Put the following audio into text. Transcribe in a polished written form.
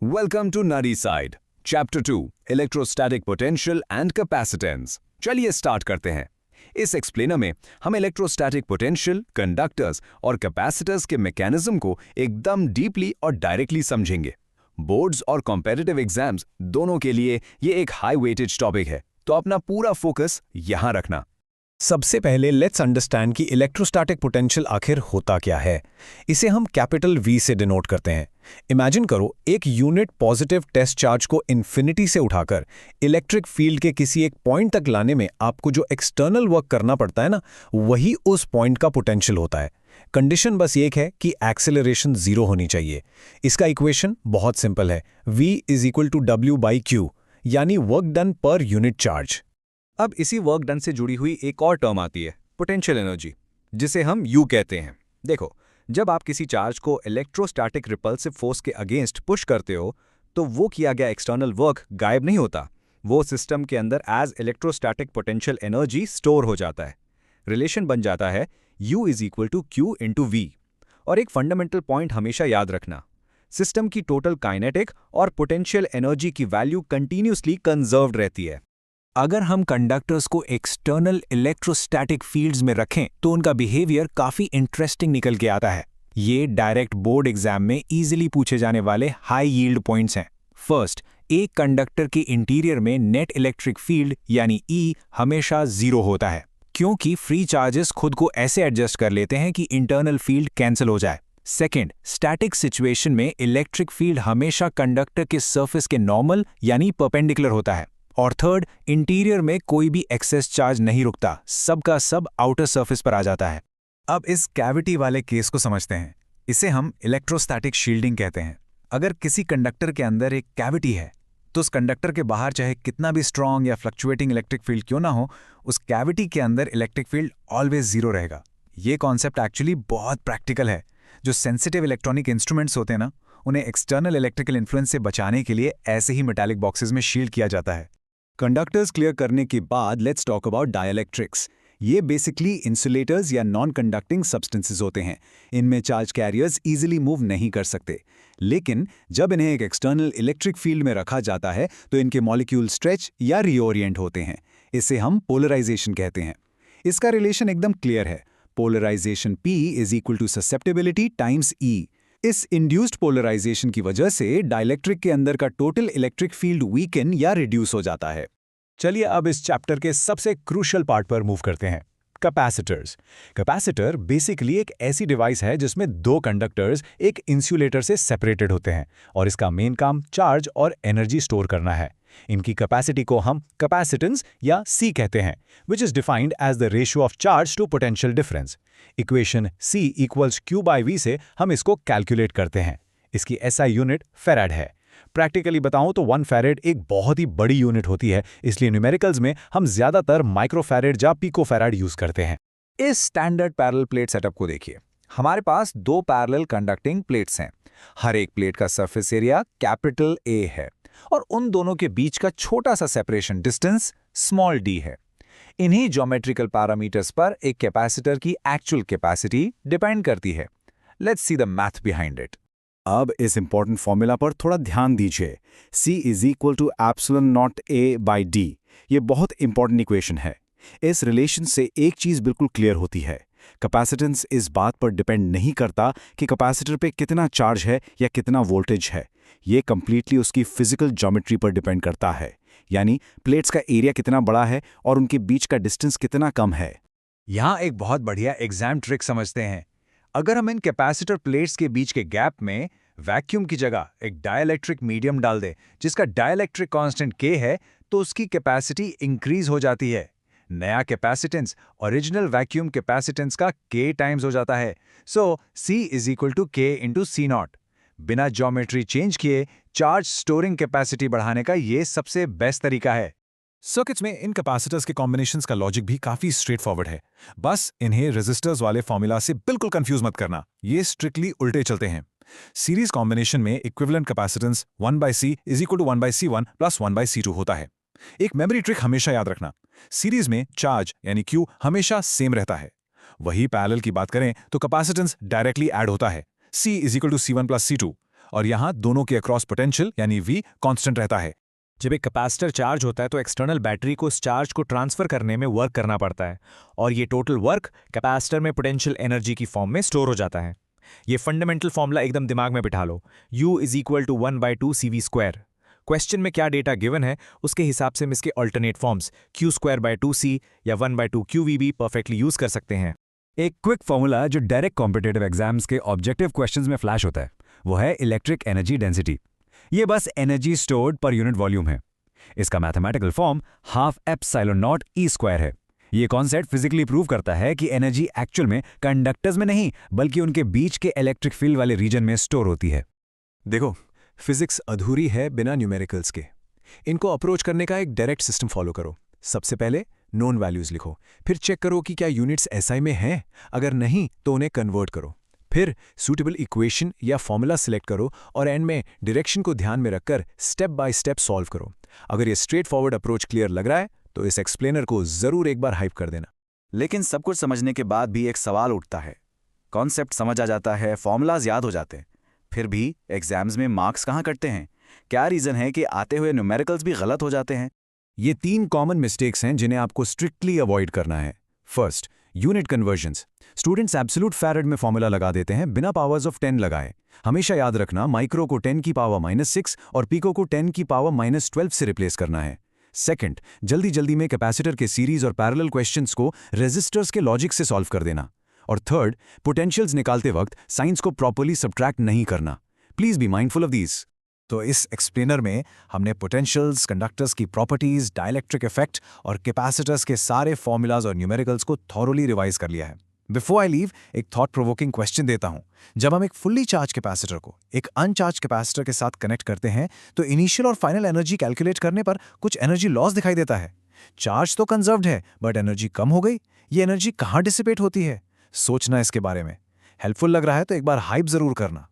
Welcome to नरी side chapter 2 electrostatic potential and capacitance. चलिए start करते हैं। इस एक्सप्लेनर में हम इलेक्ट्रोस्टैटिक पोटेंशियल, कंडक्टर्स और कैपेसिटर्स के मैकेनिज्म को एकदम डीपली और डायरेक्टली समझेंगे। बोर्ड्स और कॉम्पिटिटिव एग्जाम्स दोनों के लिए ये एक हाई वेटेज टॉपिक है, तो अपना पूरा फोकस यहां रखना। सबसे पहले लेट्स अंडरस्टैंड कि इलेक्ट्रोस्टैटिक पोटेंशियल आखिर होता क्या है। इसे हम कैपिटल V से डिनोट करते हैं। इमेजिन करो, एक यूनिट पॉजिटिव टेस्ट चार्ज को इन्फिनिटी से उठाकर इलेक्ट्रिक फील्ड के किसी एक पॉइंट तक लाने में आपको जो एक्सटर्नल वर्क करना पड़ता है ना, वही उस पॉइंट का पोटेंशियल होता है। कंडीशन बस एक है कि एक्सेलरेशन 0 होनी चाहिए। इसका इक्वेशन बहुत सिंपल है, V = W/Q, यानी work done per unit charge. अब इसी वर्क डन से जुड़ी हुई एक और टर्म आती है, पोटेंशियल एनर्जी, जिसे हम U कहते हैं। देखो, जब आप किसी चार्ज को इलेक्ट्रोस्टैटिक रिपल्सिव फोर्स के अगेंस्ट पुश करते हो, तो वो किया गया एक्सटर्नल वर्क गायब नहीं होता, वो सिस्टम के अंदर as electrostatic potential energy store हो जाता है। रिलेशन बन जाता है U = Q × V। और एक फंडामेंटल पॉइंट हमेशा याद रखना, सिस्टम की टोटल काइनेटिक और पोटेंशियल एनर्जी की वैल्यू कंटिन्यूसली कंजर्व्ड रहती है। अगर हम कंडक्टर्स को एक्सटर्नल इलेक्ट्रोस्टैटिक फील्ड्स में रखें तो उनका बिहेवियर काफी इंटरेस्टिंग निकल के आता है। ये डायरेक्ट बोर्ड एग्जाम में इजीली पूछे जाने वाले हाई यील्ड पॉइंट्स हैं। फर्स्ट, एक कंडक्टर के इंटीरियर में नेट इलेक्ट्रिक फील्ड यानी E हमेशा 0 होता है, क्योंकि फ्री चार्जेस खुद को ऐसे एडजस्ट कर लेते हैं कि इंटरनल फील्ड कैंसिल हो जाए। सेकेंड, स्टैटिक सिचुएशन में इलेक्ट्रिक फील्ड हमेशा कंडक्टर के सर्फेस के नॉर्मल यानी परपेंडिकुलर होता है। और थर्ड, इंटीरियर में कोई भी एक्सेस चार्ज नहीं रुकता, सबका सब आउटर सरफेस पर आ जाता है। अब इस कैविटी वाले केस को समझते हैं। इसे हम इलेक्ट्रोस्टैटिक शील्डिंग कहते हैं। अगर किसी कंडक्टर के अंदर एक कैविटी है, तो उस कंडक्टर के बाहर चाहे कितना भी स्ट्रॉन्ग या फ्लक्चुएटिंग इलेक्ट्रिक फील्ड क्यों ना हो, उस कैविटी के अंदर इलेक्ट्रिक फील्ड ऑलवेज 0 रहेगा। ये कॉन्सेप्ट एक्चुअली बहुत प्रैक्टिकल है। जो सेंसिटिव इलेक्ट्रॉनिक इंस्ट्रूमेंट्स होते हैं ना, उन्हें एक्सटर्नल इलेक्ट्रिकल इन्फ्लुएंस से बचाने के लिए ऐसे ही मेटालिक बॉक्सेस में शील्ड किया जाता है। कंडक्टर्स क्लियर करने के बाद लेट्स टॉक अबाउट डाइलेक्ट्रिक्स। ये बेसिकली इंसुलेटर्स या नॉन कंडक्टिंग सब्सटेंसेस होते हैं। इनमें चार्ज कैरियर्स इजीली मूव नहीं कर सकते, लेकिन जब इन्हें एक एक्सटर्नल इलेक्ट्रिक फील्ड में रखा जाता है तो इनके मॉलिक्यूल स्ट्रेच या रीओरिएंट होते हैं। इसे हम पोलराइजेशन कहते हैं। इसका रिलेशन एकदम क्लियर है, polarisation P = susceptibility times E। इस इंड्यूस्ड पोलराइजेशन की वजह से डाइलेक्ट्रिक के अंदर का टोटल इलेक्ट्रिक फील्ड वीकन या रिड्यूस हो जाता है। चलिए अब इस चैप्टर के सबसे क्रूशियल पार्ट पर मूव करते हैं, कैपेसिटर्स। कैपेसिटर बेसिकली एक ऐसी डिवाइस है जिसमें दो कंडक्टर्स एक इंसुलेटर से सेपरेटेड होते हैं और इसका मेन काम चार्ज और एनर्जी स्टोर करना है। इनकी कैपेसिटी को हम कैपेसिटेंस या C कहते हैं, which is defined as the ratio of charge to potential difference. Equation C = Q/V से हम इसको कैलकुलेट करते हैं। इसकी SI यूनिट फेराड है। प्रैक्टिकली बताऊं तो 1 फैरेड एक बहुत ही बड़ी यूनिट होती है, इसलिए न्यूमेरिकल्स में हम ज्यादातर माइक्रोफैरेड या पिकोफैराड यूज करते हैं। इस स्टैंडर्ड पैरेलल प्लेट सेटअप को देखिए। हमारे पास 2 पैरेलल कंडक्टिंग प्लेट्स हैं। हर एक प्लेट का सरफेस एरिया कैपिटल A है और उन दोनों के बीच का छोटा सा सेपरेशन डिस्टेंस स्मॉल d है। इन्हीं ज्योमेट्रिकल पैरामीटर्स पर एक कैपेसिटर की एक्चुअल कैपेसिटी डिपेंड करती है। Let's see the math behind it. अब इस इंपॉर्टेंट फॉर्मूला पर थोड़ा ध्यान दीजिए। C = ε0A/d। ये बहुत इंपॉर्टेंट इक्वेशन है। इस रिलेशन से एक चीज बिल्कुल क्लियर होती है, कैपेसिटेंस इस बात पर डिपेंड नहीं करता कि कैपेसिटर पे कितना चार्ज है या कितना वोल्टेज है। ये कंप्लीटली उसकी फिजिकल ज्योमेट्री पर डिपेंड करता है, यानी प्लेट्स का एरिया कितना बड़ा है और उनके बीच का डिस्टेंस कितना कम है। यहां एक बहुत बढ़िया एग्जाम ट्रिक समझते हैं। अगर हम इन कैपेसिटर प्लेट्स के बीच के गैप में वैक्यूम की जगह एक डाइलेक्ट्रिक मीडियम डाल दें जिसका डाइलेक्ट्रिक कांस्टेंट K है, तो उसकी कैपेसिटी इंक्रीज हो जाती है। नया कैपेसिटेंस ओरिजिनल वैक्यूम कैपेसिटेंस का K टाइम्स हो जाता है। सो C = K × C0। बिना ज्योमेट्री चेंज किए चार्ज स्टोरिंग कैपेसिटी बढ़ाने का ये सबसे बेस्ट तरीका है। सर्किट्स में इन कैपेसिटर्स के कॉम्बिनेशंस का लॉजिक भी काफी स्ट्रेट फॉरवर्ड है। बस इन्हें रेजिस्टर्स वाले फॉर्मूला से बिल्कुल कंफ्यूज मत करना, ये स्ट्रिक्टली उल्टे चलते हैं। सीरीज कॉम्बिनेशन में equivalent capacitance 1/C = 1/C1 + 1/C2 होता है। एक मेमोरी ट्रिक हमेशा याद रखना, सीरीज में चार्ज यानी Q हमेशा सेम रहता है। वही पैरेलल की बात करें तो कैपेसिटेंस डायरेक्टली ऐड होता है, C = C1 + C2। और यहाँ दोनों के अक्रॉस पोटेंशियल यानी V कांस्टेंट रहता है। जब एक कैपेसिटर चार्ज होता है तो एक्सटर्नल बैटरी को इस चार्ज को ट्रांसफर करने में वर्क करना पड़ता है और ये टोटल वर्क कैपेसिटर में पोटेंशियल एनर्जी की फॉर्म में स्टोर हो जाता है। ये फंडामेंटल फॉर्मूला एकदम दिमाग में बिठा लो, U = 1/2 CV²। क्वेश्चन में क्या डेटा गिवन है उसके हिसाब से हम इसके अल्टरनेट फॉर्म्स Q²/2C या 1/2 QV परफेक्टली यूज कर सकते हैं। एक क्विक फॉर्मूला जो डायरेक्ट कॉम्पिटिटिव एग्जाम्स के ऑब्जेक्टिव क्वेश्चंस में फ्लैश होता है वो है इलेक्ट्रिक एनर्जी डेंसिटी। ये बस energy stored per unit volume है। इसका मैथमेटिकल फॉर्म ½ε0E² है। ये कॉन्सेप्ट फिजिकली प्रूव करता है कि एनर्जी एक्चुअल में कंडक्टर्स में नहीं बल्कि उनके बीच के इलेक्ट्रिक फील्ड वाले रीजन में स्टोर होती है। देखो, फिजिक्स अधूरी है बिना न्यूमेरिकल्स के। इनको अप्रोच करने का एक डायरेक्ट सिस्टम फॉलो करो। सबसे पहले नोन वैल्यूज लिखो, फिर चेक करो कि क्या यूनिट्स एसआई में हैं। अगर नहीं तो उन्हें कन्वर्ट करो, फिर सूटेबल इक्वेशन या फॉर्मूला सिलेक्ट करो और एंड में डायरेक्शन को ध्यान में रखकर स्टेप बाय स्टेप सॉल्व करो। अगर ये स्ट्रेट फॉरवर्ड अप्रोच क्लियर लग रहा है तो इस एक्सप्लेनर को जरूर एक बार हाइप कर देना। लेकिन सब कुछ समझने के बाद भी एक सवाल उठता है। कॉन्सेप्ट समझ आ जाता है, फॉर्मूलाज याद हो जाते हैं, फिर भी एग्जाम्स में मार्क्स कहाँ कटते हैं? क्या रीजन है कि आते हुए न्यूमेरिकल्स भी गलत हो जाते हैं? ये 3 कॉमन मिस्टेक्स हैं जिन्हें आपको स्ट्रिक्टली अवॉइड करना है। First, unit convergence. Students absolute farad में फॉर्मूला लगा देते हैं बिना पावर्स ऑफ 10 लगाए। हमेशा याद रखना, माइक्रो को 10 की पावर -6 और पिको को 10 की पावर -12 से रिप्लेस करना है। सेकंड, जल्दी में कैपेसिटर के सीरीज और पैरेलल क्वेश्चंस को रेजिस्टर्स के लॉजिक से सॉल्व कर देना। और थर्ड, पोटेंशियल्स निकालते वक्त साइंस को प्रॉपर्ली सब्ट्रैक्ट नहीं करना। Please be mindful of these. तो इस एक्सप्लेनर में हमने पोटेंशियल्स, कंडक्टर्स की प्रॉपर्टीज, डाइलेक्ट्रिक इफेक्ट और कैपेसिटर्स के सारे फॉर्मूलाज और न्यूमेरिकल्स को थॉरोली रिवाइज कर लिया है। बिफोर आई लीव, एक थॉट प्रोवोकिंग क्वेश्चन देता हूं। जब हम एक फुल्ली चार्ज कैपेसिटर को एक अनचार्ज कैपेसिटर के साथ कनेक्ट करते हैं तो इनिशियल और फाइनल एनर्जी कैलकुलेट करने पर कुछ एनर्जी लॉस दिखाई देता है। चार्ज तो कंजर्व्ड है बट एनर्जी कम हो गई। ये एनर्जी कहाँ डिसिपेट होती है? सोचना इसके बारे में। हेल्पफुल लग रहा है तो एक बार हाइप जरूर करना।